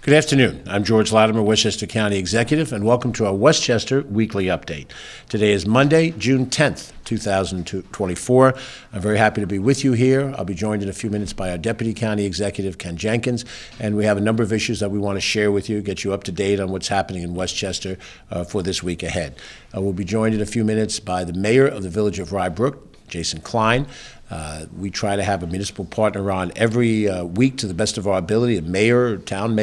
Good afternoon. I'm George Latimer, Westchester County Executive, and welcome to our Westchester Weekly Update. Today is Monday, June 10th, 2024. I'm very happy to be with you here. I'll be joined in a few minutes by our Deputy County Executive, Ken Jenkins, and we have a number of issues that we want to share with you, get you up to date on what's happening in Westchester for this week ahead. We'll be joined in a few minutes by the Mayor of the Village of Rye Brook, Jason Klein. We try to have a municipal partner on every week to the best of our ability, a mayor, a town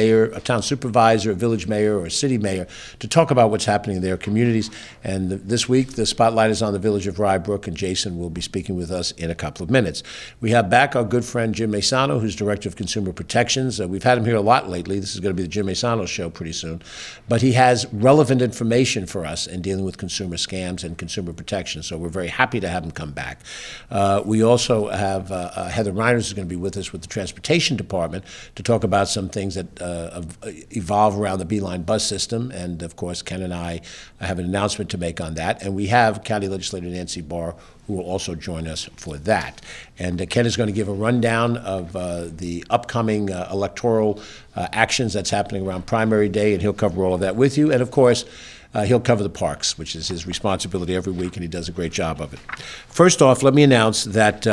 supervisor, a village mayor, or a city mayor, to talk about what's happening in their communities. And this week, the spotlight is on the Village of Rye Brook, and Jason will be speaking with us in a couple of minutes. We have back our good friend Jim Maisano, who's Director of Consumer Protections. We've had him here a lot lately. This is going to be the Jim Maisano show pretty soon. But he has relevant information for us in dealing with consumer scams and consumer protection, so we're very happy to have him come back. We also have Heather Reiners is going to be with us with the Transportation Department to talk about some things that evolve around the Beeline bus system. And, of course, Ken and I have an announcement to make on that. And we have County Legislator Nancy Barr, who will also join us for that. And Ken is going to give a rundown of the upcoming electoral actions that's happening around primary day, and he'll cover all of that with you. And, of course, he'll cover the parks, which is his responsibility every week, and he does a great job of it. First off, let me announce that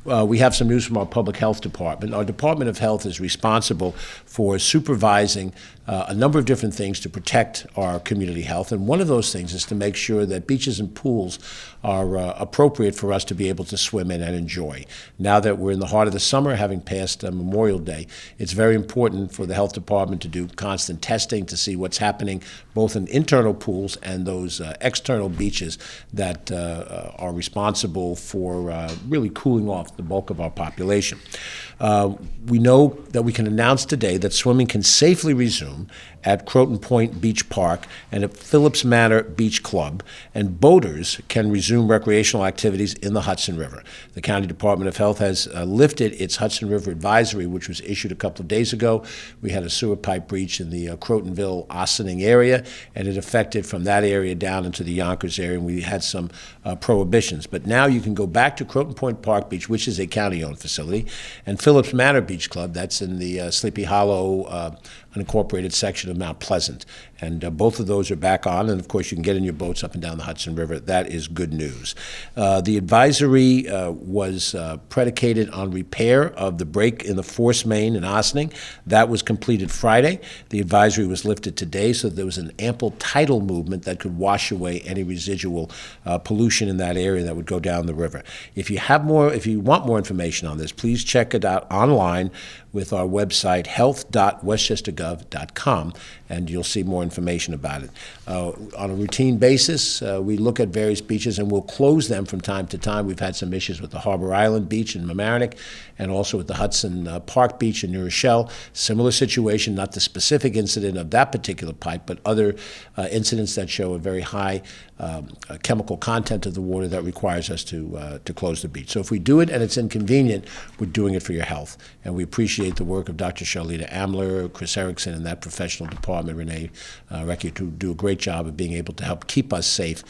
we have some news from our Public Health Department. Our Department of Health is responsible for supervising a number of different things to protect our community health, and one of those things is to make sure that beaches and pools are appropriate for us to be able to swim in and enjoy. Now that we're in the heart of the summer, having passed Memorial Day, it's very important for the Health Department to do constant testing to see what's happening both in internal pools and those external beaches that are responsible for really cooling off the bulk of our population. We know that we can announce today that swimming can safely resume at Croton Point Beach Park and at Phillips Manor Beach Club, and boaters can resume recreational activities in the Hudson River. The County Department of Health has lifted its Hudson River advisory, which was issued a couple of days ago. We had a sewer pipe breach in the Crotonville, Ossining area, and it affected from that area down into the Yonkers area, and we had some prohibitions. But now you can go back to Croton Point Park Beach, which is a county-owned facility, and Phillips Manor Beach Club, that's in the Sleepy Hollow unincorporated section of Mount Pleasant. And both of those are back on, and of course you can get in your boats up and down the Hudson River. That is good news. The advisory was predicated on repair of the break in the force main in Ossining. That was completed Friday. The advisory was lifted today, so there was an ample tidal movement that could wash away any residual pollution in that area that would go down the river. If you want more information on this, please check it out online with our website, health.westchestergov.com, and you'll see more information about it. On a routine basis, we look at various beaches, and we'll close them from time to time. We've had some issues with the Harbor Island Beach in Mamaroneck, and also with the Hudson Park Beach in New Rochelle. Similar situation, not the specific incident of that particular pipe, but other incidents that show a very high chemical content of the water that requires us to close the beach. So if we do it and it's inconvenient, we're doing it for your health. And we appreciate the work of Dr. Charlita Amler, Chris Erickson, and that professional department, Renee Recchi, to do a great job of being able to help keep us safe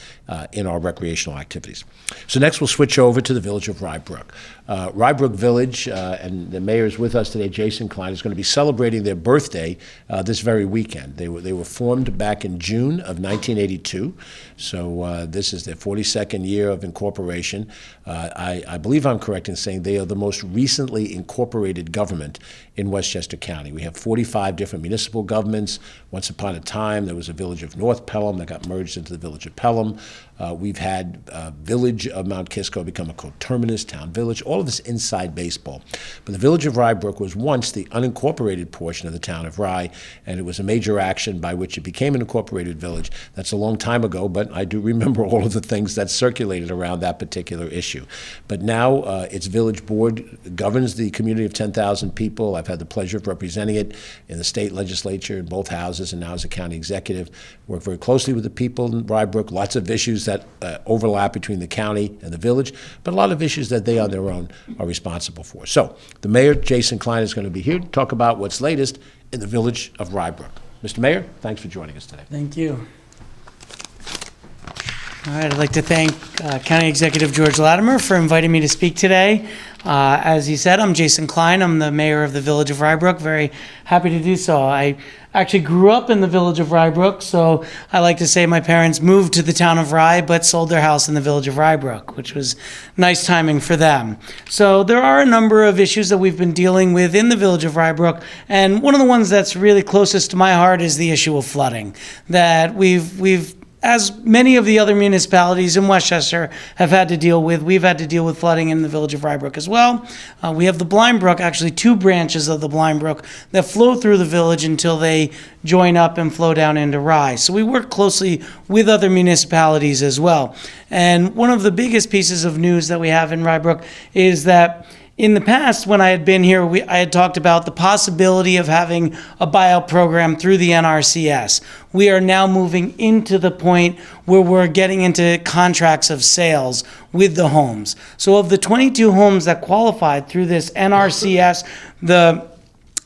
in our recreational activities. So next we'll switch over to the Village of Rye Brook. Rye Brook Village, and the mayor is with us today, Jason Klein, is going to be celebrating their birthday this very weekend. They were formed back in June of 1982, so this is their 42nd year of incorporation. I believe I'm correct in saying they are the most recently incorporated government in Westchester County. We have 45 different municipal governments. Once upon a time, there was a village of North Pelham that got merged into the village of Pelham. We've had village of Mount Kisco become a coterminous town village, all of this inside baseball. But the village of Rye Brook was once the unincorporated portion of the town of Rye, and it was a major action by which it became an incorporated village. That's a long time ago, but I do remember all of the things that circulated around that particular issue. But now its village board governs the community of 10,000 people. I've had the pleasure of representing it in the state legislature in both houses, and now as a county executive. Work very closely with the people in Rye Brook. Lots of issues that overlap between the county and the village, but a lot of issues that they on their own are responsible for. So the mayor, Jason Klein, is going to be here to talk about what's latest in the village of Rye Brook. Mr. Mayor, thanks for joining us today. Thank you. All right, I'd like to thank County Executive George Latimer for inviting me to speak today. As he said, I'm Jason Klein. I'm the mayor of the Village of Rybrook. Very happy to do so. I actually grew up in the Village of Rybrook, so I like to say my parents moved to the town of Rye but sold their house in the Village of Rybrook, which was nice timing for them. So there are a number of issues that we've been dealing with in the Village of Rybrook, and one of the ones that's really closest to my heart is the issue of flooding. That we've as many of the other municipalities in Westchester have had to deal with, we've had to deal with flooding in the Village of Rybrook as well. We have the Blind Brook, actually two branches of the Blind Brook that flow through the village until they join up and flow down into Rye. So we work closely with other municipalities as well. And one of the biggest pieces of news that we have in Rybrook is that in the past, when I had been here, I had talked about the possibility of having a buyout program through the NRCS. We are now moving into the point where we're getting into contracts of sales with the homes. So of the 22 homes that qualified through this NRCS, the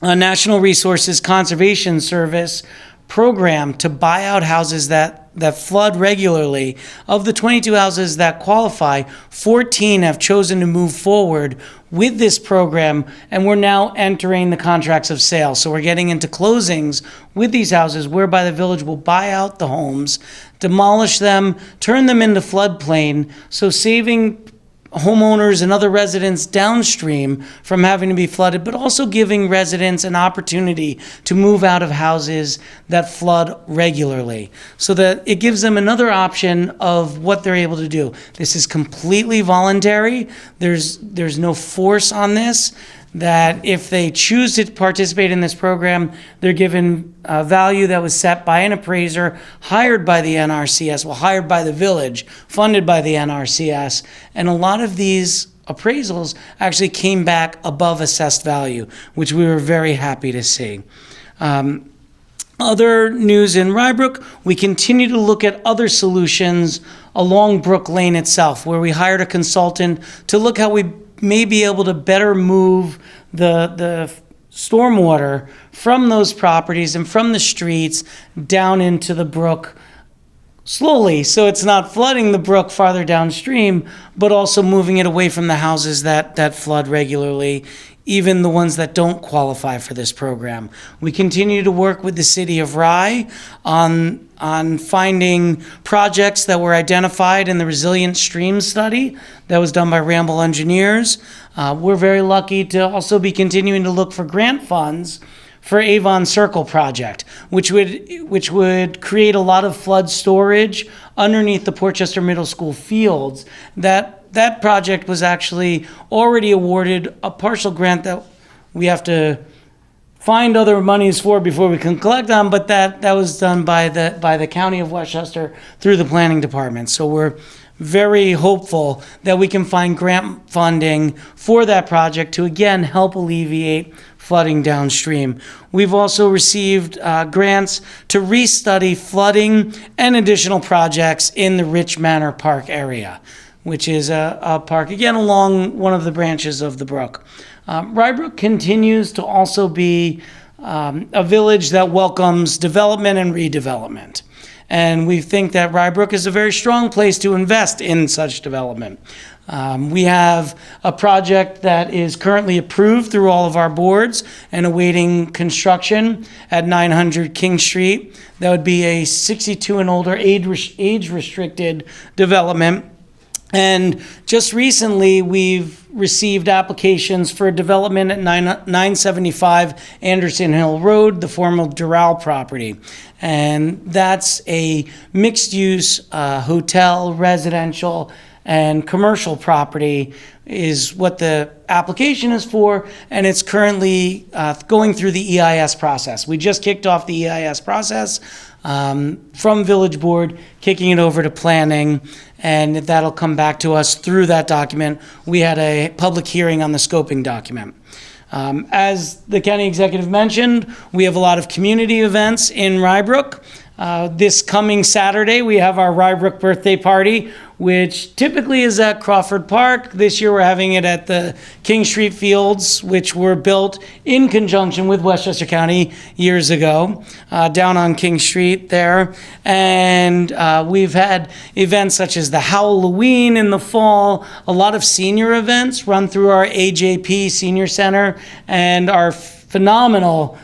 National Resources Conservation Service program to buy out houses that flood regularly, of the 22 houses that qualify, 14 have chosen to move forward with this program, and we're now entering the contracts of sale. So we're getting into closings with these houses whereby the village will buy out the homes, demolish them, turn them into floodplain, so saving homeowners and other residents downstream from having to be flooded, but also giving residents an opportunity to move out of houses that flood regularly, so that it gives them another option of what they're able to do. This is completely voluntary. There's no force on this. That if they choose to participate in this program, they're given a value that was set by an appraiser hired by the NRCS, hired by the village, funded by the NRCS. And a lot of these appraisals actually came back above assessed value, which we were very happy to see. Other news in Rybrook, we continue to look at other solutions along Brook Lane itself, where we hired a consultant to look how we may be able to better move the stormwater from those properties and from the streets down into the brook slowly, so it's not flooding the brook farther downstream, but also moving it away from the houses that flood regularly, even the ones that don't qualify for this program. We continue to work with the city of Rye on finding projects that were identified in the Resilient Streams study that was done by Ramble Engineers. We're very lucky to also be continuing to look for grant funds for Avon Circle project, which would create a lot of flood storage underneath the Portchester Middle School fields. That project was actually already awarded a partial grant that we have to find other monies for before we can collect on, but that was done by the County of Westchester through the planning department. So we're very hopeful that we can find grant funding for that project to again help alleviate flooding downstream. We've also received grants to restudy flooding and additional projects in the Rich Manor Park area, which is a park, again, along one of the branches of the brook. Rybrook continues to also be a village that welcomes development and redevelopment. And we think that Rybrook is a very strong place to invest in such development. We have a project that is currently approved through all of our boards and awaiting construction at 900 King Street. That would be a 62 and older age-restricted development. And just recently, we've received applications for development at 975 Anderson Hill Road, the former Doral property. And that's a mixed-use hotel, residential, and commercial property is what the application is for, and it's currently going through the EIS process. We just kicked off the EIS process from Village Board, kicking it over to planning, and that'll come back to us through that document. We had a public hearing on the scoping document. As the county executive mentioned, we have a lot of community events in Rybrook. This coming Saturday, we have our Rybrook birthday party, which typically is at Crawford Park. This year, we're having it at the King Street Fields, which were built in conjunction with Westchester County years ago, down on King Street there. And we've had events such as the Halloween in the fall, a lot of senior events run through our AJP Senior Center, and our phenomenal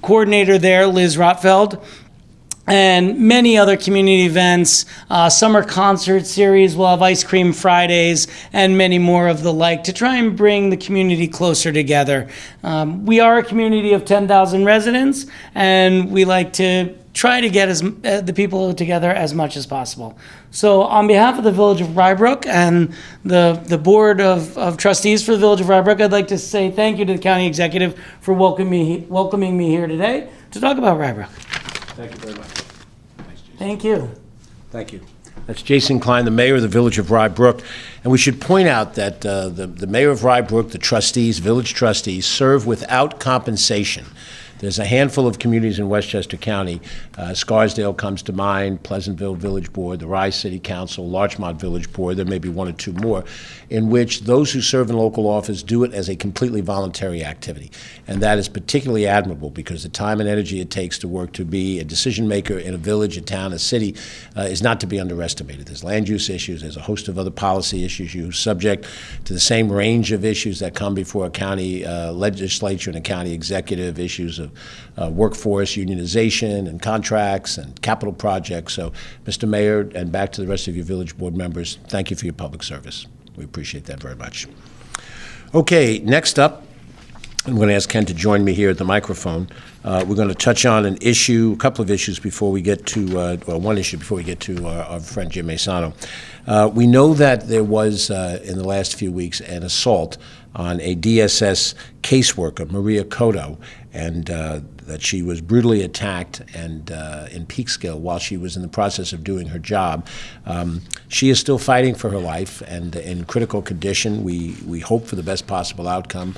coordinator there, Liz Rotfeld, and many other community events, summer concert series, we'll have Ice Cream Fridays, and many more of the like to try and bring the community closer together. We are a community of 10,000 residents, and we like to try to get the people together as much as possible. So on behalf of the Village of Rybrook and the Board of Trustees for the Village of Rybrook, I'd like to say thank you to the County Executive for welcoming me here today to talk about Rybrook. Thank you very much. Thanks, Jason. Thank you. Thank you. That's Jason Klein, the mayor of the Village of Rybrook. And we should point out that the mayor of Rybrook, the trustees, village trustees, serve without compensation. There's a handful of communities in Westchester County. Scarsdale comes to mind, Pleasantville Village Board, the Rye City Council, Larchmont Village Board, there may be one or two more, in which those who serve in local office do it as a completely voluntary activity. And that is particularly admirable because the time and energy it takes to work to be a decision maker in a village, a town, a city is not to be underestimated. There's land use issues, there's a host of other policy issues. You're subject to the same range of issues that come before a county legislature and a county executive, issues of workforce unionization and contracts and capital projects. So, Mr. Mayor, and back to the rest of your village board members, thank you for your public service. We appreciate that very much. Okay, next up, I'm going to ask Ken to join me here at the microphone. We're going to touch on a couple of issues before we get to, one issue before we get to our friend Jim Maisano. We know that there was, in the last few weeks, an assault on a DSS caseworker, Maria Cotto, and that she was brutally attacked and in Peekskill while she was in the process of doing her job. She is still fighting for her life and in critical condition. We hope for the best possible outcome.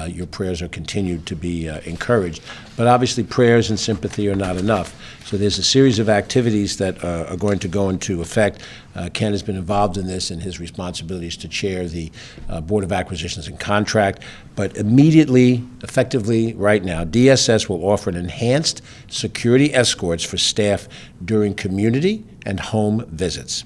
Your prayers are continued to be encouraged. But obviously prayers and sympathy are not enough. So there's a series of activities that are going to go into effect. Ken has been involved in this in his responsibilities to chair the Board of Acquisitions and Contract. But immediately, effectively, right now, DSS will offer an enhanced security escorts for staff during community and home visits.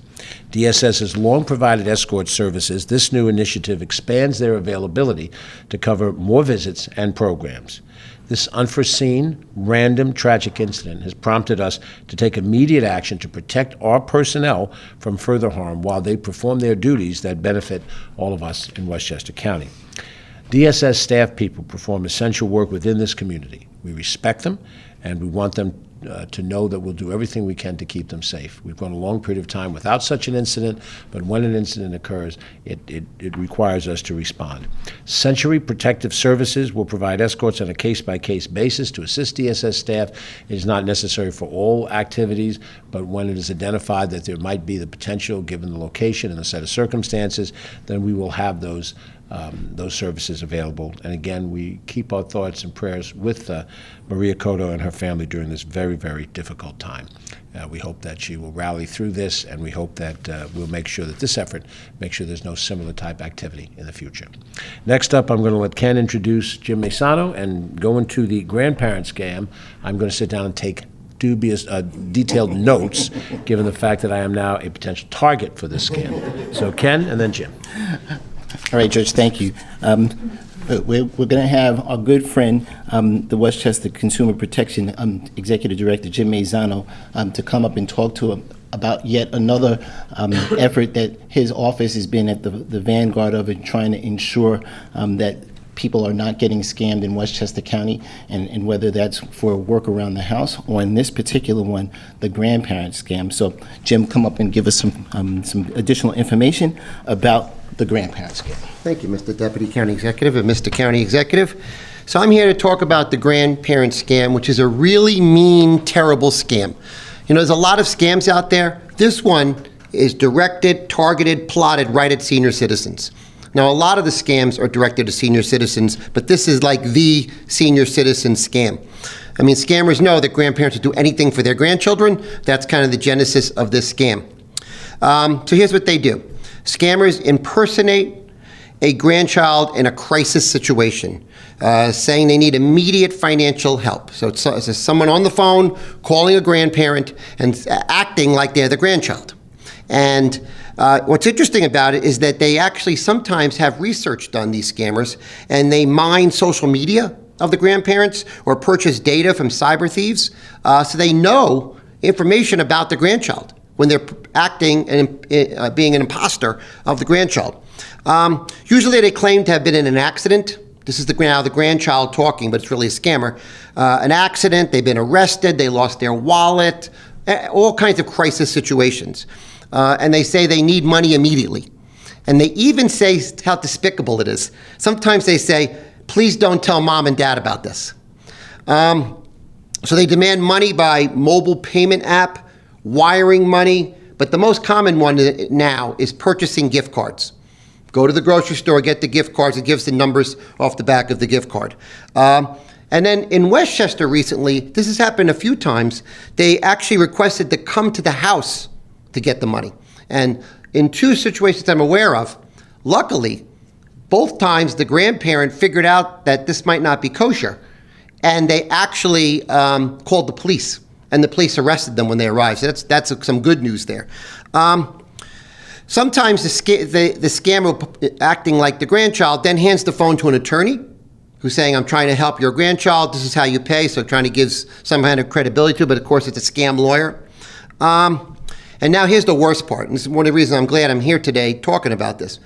DSS has long provided escort services. This new initiative expands their availability to cover more visits and programs. This unforeseen, random, tragic incident has prompted us to take immediate action to protect our personnel from further harm while they perform their duties that benefit all of us in Westchester County. DSS staff people perform essential work within this community. We respect them, and we want them to know that we'll do everything we can to keep them safe. We've gone a long period of time without such an incident, but when an incident occurs, it requires us to respond. Century Protective Services will provide escorts on a case-by-case basis to assist DSS staff. It is not necessary for all activities, but when it is identified that there might be the potential, given the location and the set of circumstances, then we will have those services available. And again, we keep our thoughts and prayers with Maria Cotto and her family during this very, very difficult time. We hope that she will rally through this, and we hope that we'll make sure that this effort makes sure there's no similar type activity in the future. Next up, I'm going to let Ken introduce Jim Maisano and go into the grandparent scam. I'm going to sit down and take dubious, detailed notes, given the fact that I am now a potential target for this scam. So Ken, and then Jim. All right, Judge, thank you. We're going to have our good friend, the Westchester Consumer Protection Executive Director, Jim Maisano, to come up and talk to him about yet another effort that his office has been at the vanguard of in trying to ensure that people are not getting scammed in Westchester County, and whether that's for work around the house or in this particular one, the grandparent scam. So, Jim, come up and give us some additional information about the grandparent scam. Thank you, Mr. Deputy County Executive and Mr. County Executive. So I'm here to talk about the grandparent scam, which is a really mean, terrible scam. You know, there's a lot of scams out there. This one is directed, targeted, plotted right at senior citizens. Now, a lot of the scams are directed to senior citizens, but this is like the senior citizen scam. I mean, scammers know that grandparents will do anything for their grandchildren. That's kind of the genesis of this scam. So here's what they do. Scammers impersonate a grandchild in a crisis situation, saying they need immediate financial help. So it's someone on the phone calling a grandparent and acting like they're the grandchild. And what's interesting about it is that they actually sometimes have research done, these scammers, and they mine social media of the grandparents or purchase data from cyber thieves, so they know information about the grandchild when they're acting and being an imposter of the grandchild. Usually they claim to have been in an accident. This is now the grandchild talking, but it's really a scammer. An accident, they've been arrested, they lost their wallet, all kinds of crisis situations. And they say they need money immediately. And they even say how despicable it is. Sometimes they say, please don't tell mom and dad about this. So they demand money by mobile payment app, wiring money, but the most common one now is purchasing gift cards. Go to the grocery store, get the gift cards, it gives the numbers off the back of the gift card. And then in Westchester recently, this has happened a few times, they actually requested to come to the house to get the money. And in 2 situations I'm aware of, luckily, both times the grandparent figured out that this might not be kosher, and they actually called the police, and the police arrested them when they arrived. So that's some good news there. Sometimes the scammer acting like the grandchild then hands the phone to an attorney who's saying, I'm trying to help your grandchild, this is how you pay, so trying to give some kind of credibility to it, but of course it's a scam lawyer. And now here's the worst part, and this is one of the reasons I'm glad I'm here today talking about this.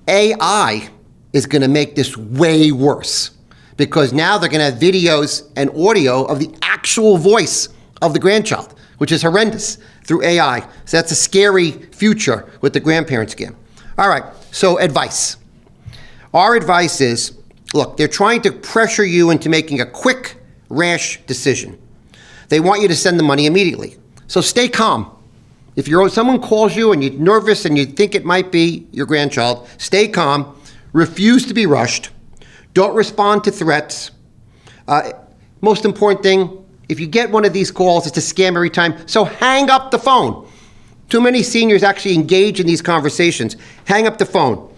AI is going to make this way worse, because now they're going to have videos and audio of the actual voice of the grandchild, which is horrendous, through AI. So that's a scary future with the grandparent scam. All right, so advice. Our advice is, look, they're trying to pressure you into making a quick, rash decision. They want you to send the money immediately. So stay calm. If someone calls you and you're nervous and you think it might be your grandchild, stay calm, refuse to be rushed, don't respond to threats. Most important thing, if you get one of these calls, it's a scam every time, so hang up the phone. Too many seniors actually engage in these conversations. Hang up the phone.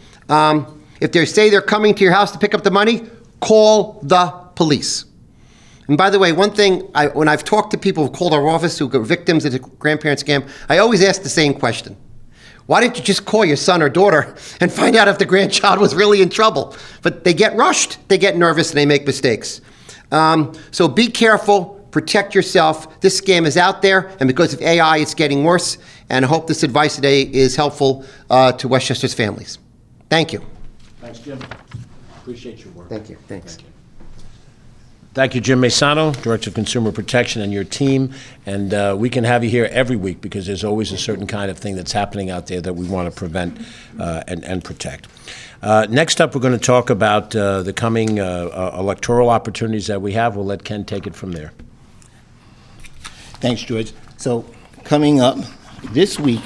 If they say they're coming to your house to pick up the money, call the police. And by the way, one thing, when I've talked to people who called our office who were victims of the grandparent scam, I always ask the same question. Why didn't you just call your son or daughter and find out if the grandchild was really in trouble? But they get rushed, they get nervous, and they make mistakes. So be careful, protect yourself. This scam is out there, and because of AI, it's getting worse. And I hope this advice today is helpful to Westchester's families. Thank you. Thanks, Jim. Appreciate your work. Thank you. Thanks. Thank you. Thank you, Jim Maisano, Director of Consumer Protection, and your team. And we can have you here every week because there's always a certain kind of thing that's happening out there that we want to prevent and protect. Next up, we're going to talk about the coming electoral opportunities that we have. We'll let Ken take it from there. Thanks, George. So coming up this week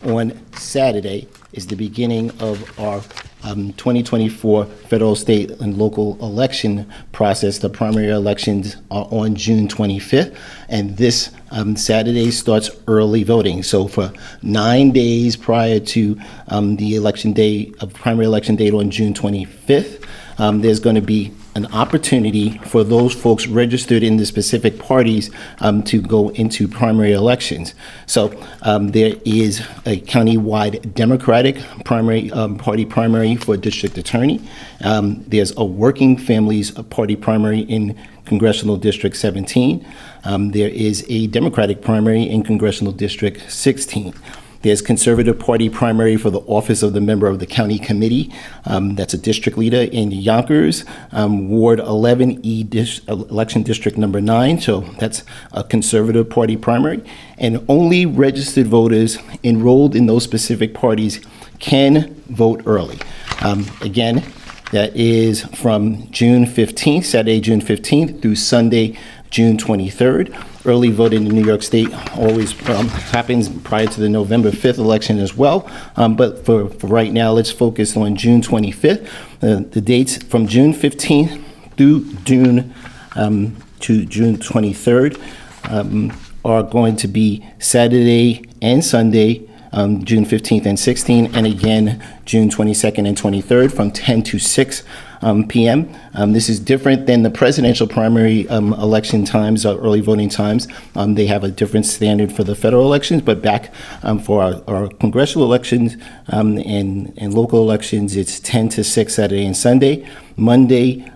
on Saturday is the beginning of our 2024 federal, state, and local election process. The primary elections are on June 25th, and this Saturday starts early voting. So for 9 days prior to the election day, primary election date on June 25th, there's going to be an opportunity for those folks registered in the specific parties to go into primary elections. So there is a countywide Democratic primary party primary for district attorney. There's a Working Families Party primary in Congressional District 17. There is a Democratic primary in Congressional District 16. There's Conservative Party primary for the office of the member of the county committee. That's a district leader in Yonkers, Ward 11E, election district number 9. So that's a Conservative Party primary. And only registered voters enrolled in those specific parties can vote early. Again, that is from June 15th, Saturday, June 15th through Sunday, June 23rd. Early voting in New York State always happens prior to the November 5th election as well. But for right now, let's focus on June 25th. The dates from June 15th through June to June 23rd are going to be Saturday and Sunday, June 15th and 16th, and again, June 22nd and 23rd from 10 to 6 p.m. This is different than the presidential primary election times or early voting times. They have a different standard for the federal elections, but back for our congressional elections and local elections, it's 10 to 6 Saturday and Sunday. Monday,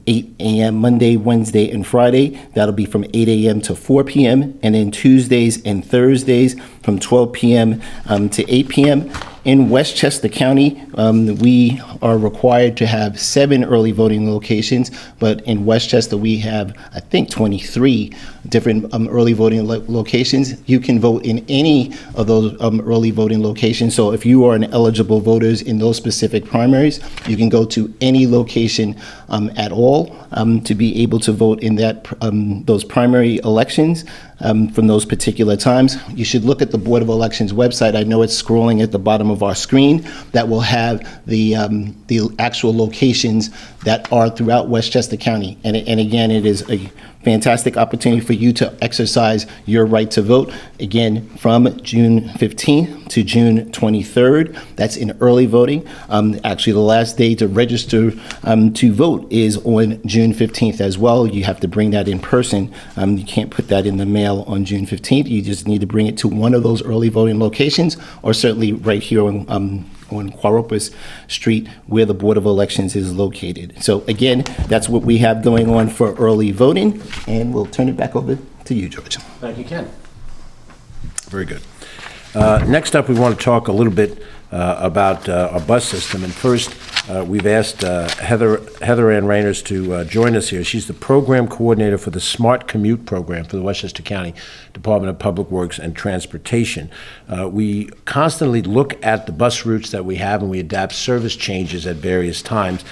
8 a.m., Monday, Wednesday, and Friday, that'll be from 8 a.m. to 4 p.m., and then Tuesdays and Thursdays from 12 p.m. To 8 p.m. In Westchester County, we are required to have 7 early voting locations, but in Westchester, we have, I think, 23 different early voting locations. You can vote in any of those early voting locations. So if you are an eligible voters in those specific primaries, you can go to any location at all to be able to vote in that those primary elections from those particular times. You should look at the Board of Elections website. I know it's scrolling at the bottom of our screen. That will have the actual locations that are throughout Westchester County. And again, it is a fantastic opportunity for you to exercise your right to vote. Again, from June 15th to June 23rd. That's in early voting. Actually, the last day to register to vote is on June 15th as well. You have to bring that in person. You can't put that in the mail on June 15th. You just need to bring it to one of those early voting locations, or certainly right here on Quaropus Street, where the Board of Elections is located. So again, that's what we have going on for early voting, and we'll turn it back over to you, George. Thank you, Ken. Very good. Next up, we want to talk a little bit about our bus system. And first, we've asked Heather Ann Rainers to join us here. She's the program coordinator for the Smart Commute program for the Westchester County Department of Public Works and Transportation. We constantly look at the bus routes that we have, and we adapt service changes at various times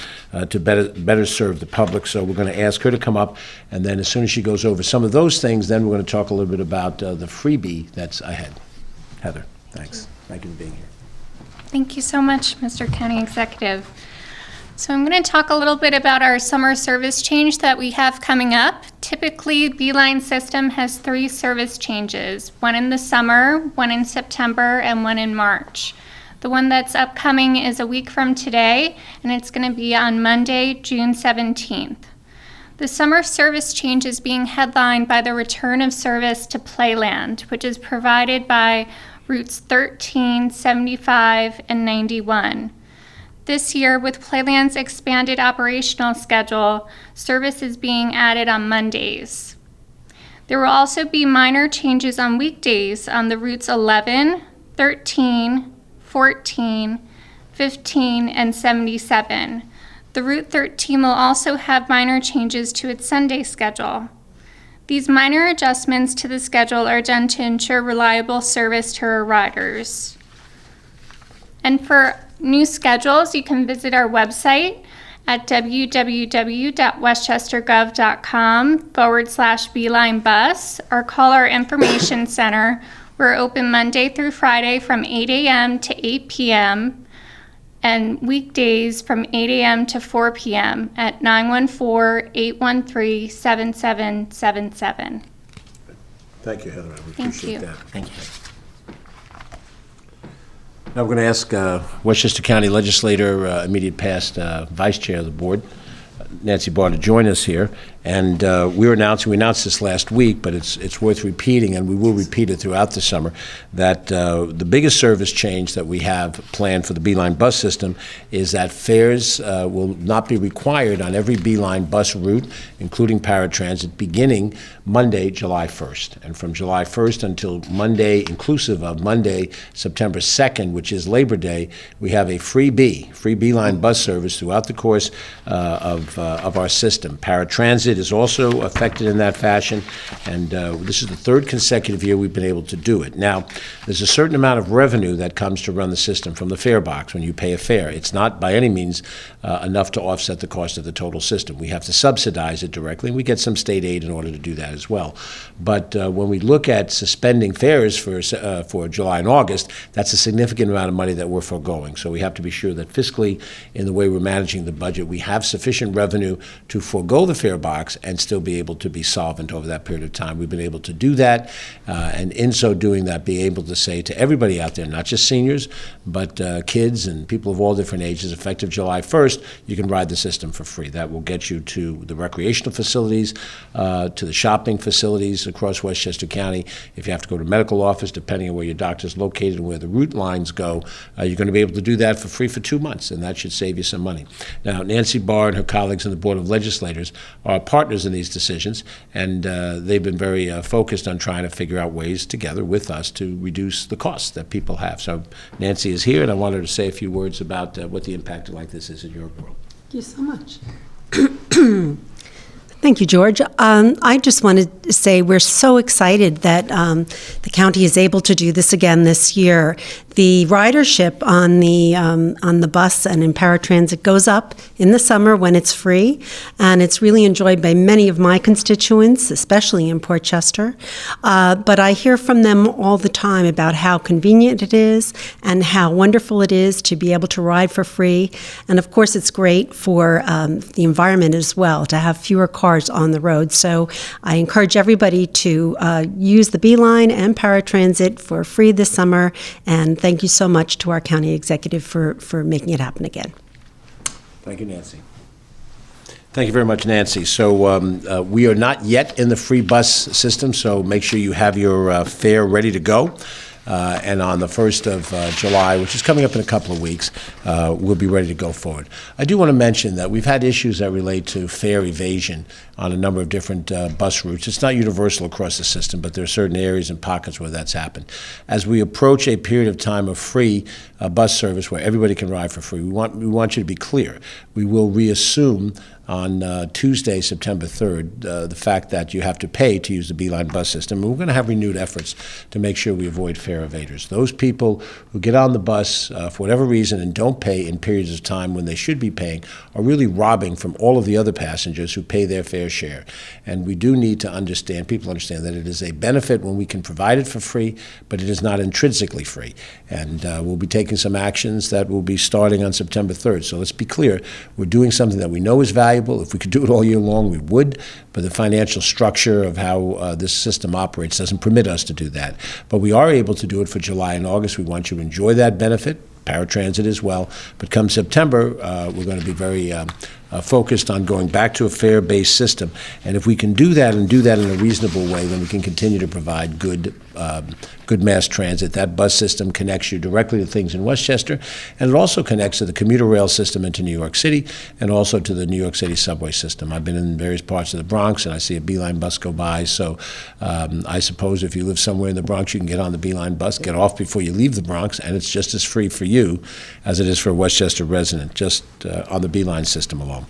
to better serve the public. So we're going to ask her to come up, and then as soon as she goes over some of those things, then we're going to talk a little bit about the freebie that's ahead. Heather, thanks. Thank you for being here. Thank you so much, Mr. County Executive. So I'm going to talk a little bit about our summer service change that we have coming up. Typically, Beeline system has 3 service changes, one in the summer, one in September, and one in March. The one that's upcoming is a week from today, and it's going to be on Monday, June 17th. The summer service change is being headlined by the return of service to Playland, which is provided by routes 13, 75, and 91. This year, with Playland's expanded operational schedule, service is being added on Mondays. There will also be minor changes on weekdays on the routes 11, 13, 14, 15, and 77. The Route 13 will also have minor changes to its Sunday schedule. These minor adjustments to the schedule are done to ensure reliable service to our riders. And for new schedules, you can visit our website at www.westchestergov.com/Beeline Bus or call our information center. We're open Monday through Friday from 8 a.m. to 8 p.m. and weekdays from 8 a.m. to 4 p.m. at 914-813-7777. Thank you, Heather. I Thank appreciate you. that. Thank you. Now we're going to ask Westchester County Legislator, immediate past Vice Chair of the Board, Nancy Barr, to join us here. And we announced this last week, but it's worth repeating, and we will repeat it throughout the summer, that the biggest service change that we have planned for the Beeline bus system is that fares will not be required on every Beeline bus route, including paratransit, beginning Monday, July 1st. And from July 1st until Monday, inclusive of Monday, September 2nd, which is Labor Day, we have a free Beeline bus service throughout the course of our system. Paratransit is also affected in that fashion, and this is the 3rd consecutive year we've been able to do it. Now, there's a certain amount of revenue that comes to run the system from the fare box when you pay a fare. It's not by any means enough to offset the cost of the total system. We have to subsidize it directly, and we get some state aid in order to do that as well. But when we look at suspending fares for July and August, that's a significant amount of money that we're foregoing. So we have to be sure that fiscally, in the way we're managing the budget, we have sufficient revenue revenue to forego the fare box and still be able to be solvent over that period of time. We've been able to do that, and in so doing that, be able to say to everybody out there, not just seniors, but kids and people of all different ages, effective July 1st, you can ride the system for free. That will get you to the recreational facilities, to the shopping facilities across Westchester County. If you have to go to medical office, depending on where your doctor's located and where the route lines go, you're going to be able to do that for free for 2 months, and that should save you some money. Now, Nancy Barr and her colleagues in the Board of Legislators are partners in these decisions, and they've been very focused on trying to figure out ways together with us to reduce the costs that people have. So Nancy is here, and I wanted her to say a few words about what the impact like this is in your world. Thank you so much. Thank you, George. I just wanted to say we're so excited that the county is able to do this again this year. The ridership on the bus and in paratransit goes up in the summer when it's free, and it's really enjoyed by many of my constituents, especially in Portchester. But I hear from them all the time about how convenient it is and how wonderful it is to be able to ride for free. And of course, it's great for the environment as well to have fewer cars on the road. So I encourage everybody to use the Beeline and paratransit for free this summer. And thank you so much to our county executive for making it happen again. Thank you, Nancy. Thank you very much, Nancy. So we are not yet in the free bus system, so make sure you have your fare ready to go. And on the 1st of July, which is coming up in a couple of weeks, we'll be ready to go forward. I do want to mention that we've had issues that relate to fare evasion on a number of different bus routes. It's not universal across the system, but there are certain areas and pockets where that's happened. As we approach a period of time of free bus service where everybody can ride for free, we want you to be clear. We will reassume on Tuesday, September 3rd, the fact that you have to pay to use the Beeline bus system. And we're going to have renewed efforts to make sure we avoid fare evaders. Those people who get on the bus for whatever reason and don't pay in periods of time when they should be paying are really robbing from all of the other passengers who pay their fair share. And we do need to understand, people understand that it is a benefit when we can provide it for free, but it is not intrinsically free. And we'll be taking some actions that will be starting on September 3rd. So let's be clear, we're doing something that we know is valuable. If we could do it all year long, we would, but the financial structure of how this system operates doesn't permit us to do that. But we are able to do it for July and August. We want you to enjoy that benefit, paratransit as well. But come September, we're going to be very focused on going back to a fare-based system. And if we can do that and do that in a reasonable way, then we can continue to provide good mass transit. That bus system connects you directly to things in Westchester, and it also connects to the commuter rail system into New York City, and also to the New York City subway system. I've been in various parts of the Bronx, and I see a Beeline bus go by, so I suppose if you live somewhere in the Bronx, you can get on the Beeline bus, get off before you leave the Bronx, and it's just as free for you as it is for a Westchester resident, just on the Beeline system alone.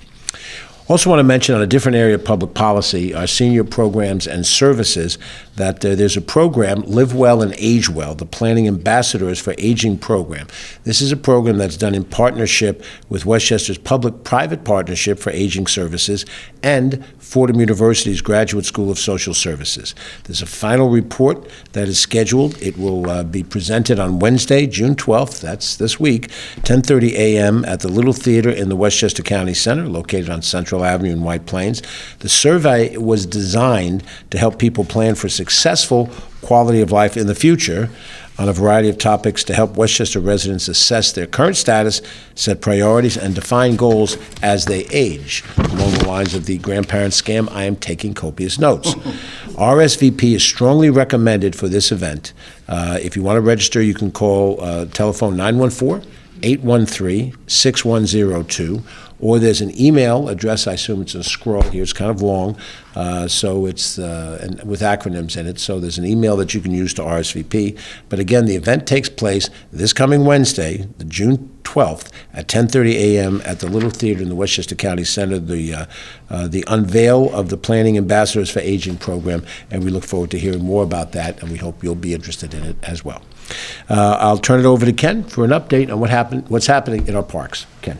Also want to mention on a different area of public policy, our senior programs and services, that there's a program, Live Well and Age Well, the Planning Ambassadors for Aging program. This is a program that's done in partnership with Westchester's Public-Private Partnership for Aging Services and Fordham University's Graduate School of Social Services. There's a final report that is scheduled. It will be presented on Wednesday, June 12th, that's this week, 10:30 a.m. at the Little Theater in the Westchester County Center, located on Central Avenue in White Plains. The survey was designed to help people plan for successful quality of life in the future on a variety of topics to help Westchester residents assess their current status, set priorities, and define goals as they age. Along the lines of the grandparent scam, I am taking copious notes. RSVP is strongly recommended for this event. If you want to register, you can call telephone 914-813-6102, or there's an email address. I assume it's a scroll here. It's kind of long, so it's and with acronyms in it. So there's an email that you can use to RSVP. But again, the event takes place this coming Wednesday, the June 12th, at 10:30 a.m. at the Little Theater in the Westchester County Center, the unveil of the Planning Ambassadors for Aging program, and we look forward to hearing more about that, and we hope you'll be interested in it as well. I'll turn it over to Ken for an update on what's happening in our parks. Ken.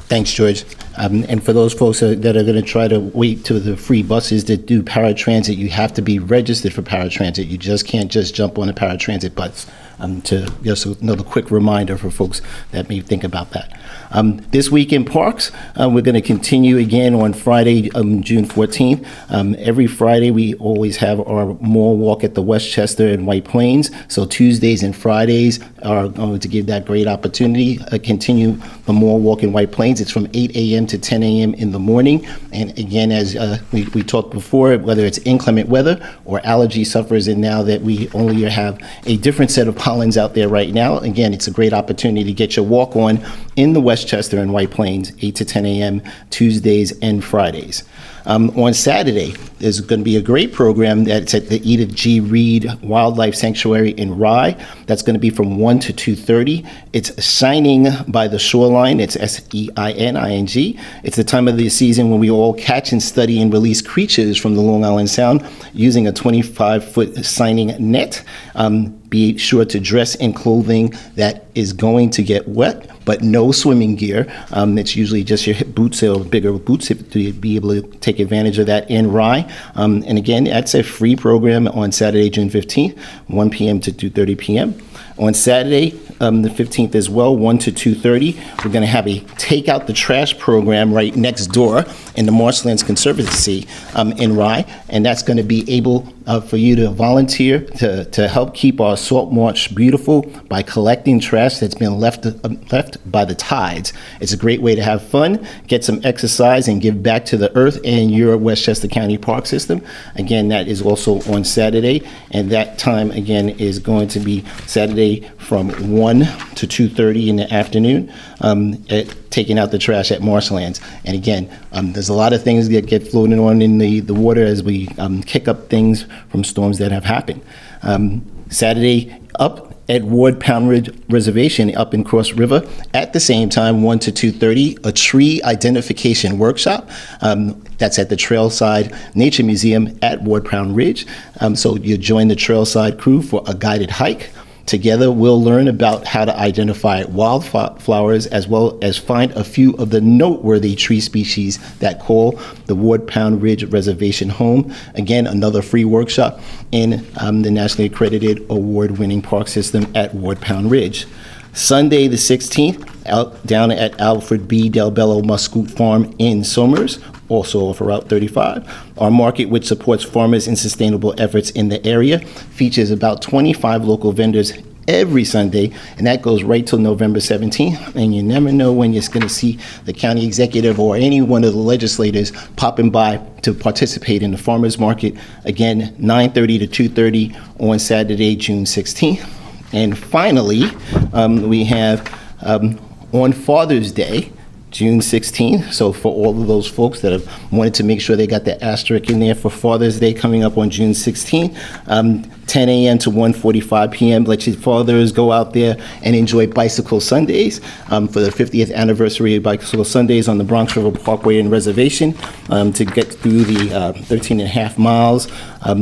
Thanks, George. And for those folks that are going to try to wait to the free buses that do paratransit, you have to be registered for paratransit. You just can't just jump on a paratransit bus. To just another quick reminder for folks that may think about that. This week in parks, we're going to continue again on Friday, June 14th. Every Friday, we always have our mall walk at the Westchester and White Plains. So Tuesdays and Fridays are going to give that great opportunity. Continue the mall walk in White Plains. It's from 8 a.m. to 10 a.m. in the morning. And again, as we talked before, whether it's inclement weather or allergy sufferers, and now that we only have a different set of pollens out there right now, again, it's a great opportunity to get your walk on in the Westchester and White Plains, 8 to 10 a.m. Tuesdays and Fridays. On Saturday, there's going to be a great program that's at the Edith G. Reed Wildlife Sanctuary in Rye. That's going to be from 1 to 2:30. It's Shining by the Shoreline. It's SEINING. It's the time of the season when we all catch and study and release creatures from the Long Island Sound using a 25-foot seine net. Be sure to dress in clothing that is going to get wet, but no swimming gear. It's usually just your boots or bigger boots to be able to take advantage of that in Rye. And again, that's a free program on Saturday, June 15th, 1 p.m. to 2:30 p.m. On Saturday, the 15th as well, 1 to 2:30, we're going to have a Take Out the Trash program right next door in the Marshlands Conservancy in Rye, and that's going to be able for you to volunteer to help keep our salt marsh beautiful by collecting trash that's been left by the tides. It's a great way to have fun, get some exercise, and give back to the earth and your Westchester County Park System. Again, that is also on Saturday, and that time, again, is going to be Saturday from 1 to 2:30 in the afternoon, taking out the trash at Marshlands. And again, there's a lot of things that get floating on in the water as we kick up things from storms that have happened. Saturday, up at Ward Pound Ridge Reservation up in Cross River, at the same time, 1 to 2:30, a tree identification workshop. That's at the Trailside Nature Museum at Ward Pound Ridge. So you join the Trailside crew for a guided hike. Together, we'll learn about how to identify wildflowers as well as find a few of the noteworthy tree species that call the Ward Pound Ridge Reservation home. Again, another free workshop in the nationally accredited award-winning park system at Ward Pound Ridge. Sunday the 16th, out down at Alfred B. Del Bello Muscoot Farm in Somers, also off of Route 35. Our market, which supports farmers and sustainable efforts in the area, features about 25 local vendors every Sunday, and that goes right till November 17th. And you never know when you're going to see the county executive or any one of the legislators popping by to participate in the farmers market. Again, 9:30 to 2:30 on Saturday, June 16th. And finally, we have on Father's Day, June 16th. So for all of those folks that have wanted to make sure they got the asterisk in there for Father's Day coming up on June 16th, 10 a.m. to 1:45 p.m. Let your fathers go out there and enjoy Bicycle Sundays for the 50th anniversary of Bicycle Sundays on the Bronx River Parkway and Reservation to get through the 13 and a half miles.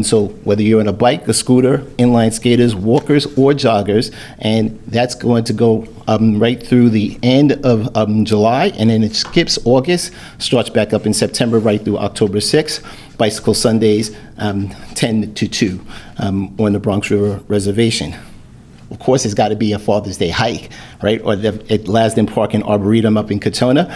So whether you're on a bike, a scooter, inline skaters, walkers, or joggers, and that's going to go right through the end of July, and then it skips August, starts back up in September right through October 6th. Bicycle Sundays, 10 to 2 on the Bronx River Reservation. Of course, it's got to be a Father's Day hike, right? Or at Lasden Park and Arboretum up in Katona.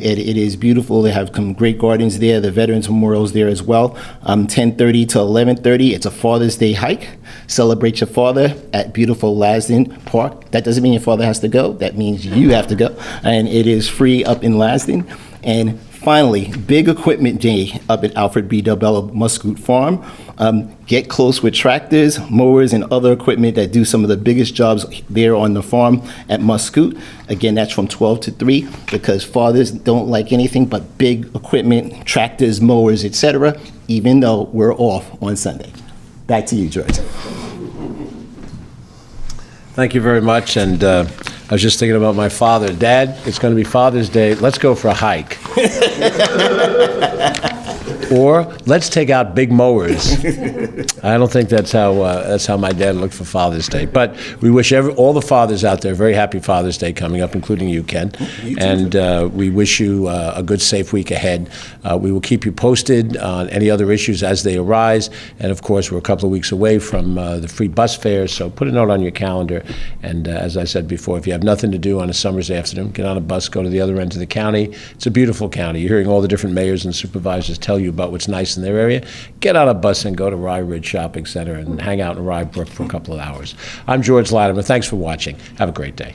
It is beautiful. They have some great gardens there. The Veterans Memorial's there as well. 10:30 to 11:30. It's a Father's Day hike. Celebrate your father at beautiful Lasden Park. That doesn't mean your father has to go. That means you have to go. And it is free up in Lasden. And finally, Big Equipment Day up at Alfred B. Del Bello Muscoot Farm. Get close with tractors, mowers, and other equipment that do some of the biggest jobs there on the farm at Muscoot. Again, that's from 12 to 3 because fathers don't like anything but big equipment, tractors, mowers, etc., even though we're off on Sunday. Back to you, George. Thank you very much. And I was just thinking about my father. Dad, it's going to be Father's Day. Let's go for a hike. Or let's take out big mowers. I don't think that's how my dad looked for Father's Day. But we wish all the fathers out there a very happy Father's Day coming up, including you, Ken. And we wish you a good, safe week ahead. We will keep you posted on any other issues as they arise. And of course, we're a couple of weeks away from the free bus fares, so put a note on your calendar. And as I said before, if you have nothing to do on a summer's afternoon, get on a bus, go to the other end of the county. It's a beautiful county. You're hearing all the different mayors and supervisors tell you about what's nice in their area. Get on a bus and go to Rye Ridge Shopping Center and hang out in Rye Brook for a couple of hours. I'm George Latimer. Thanks for watching. Have a great day.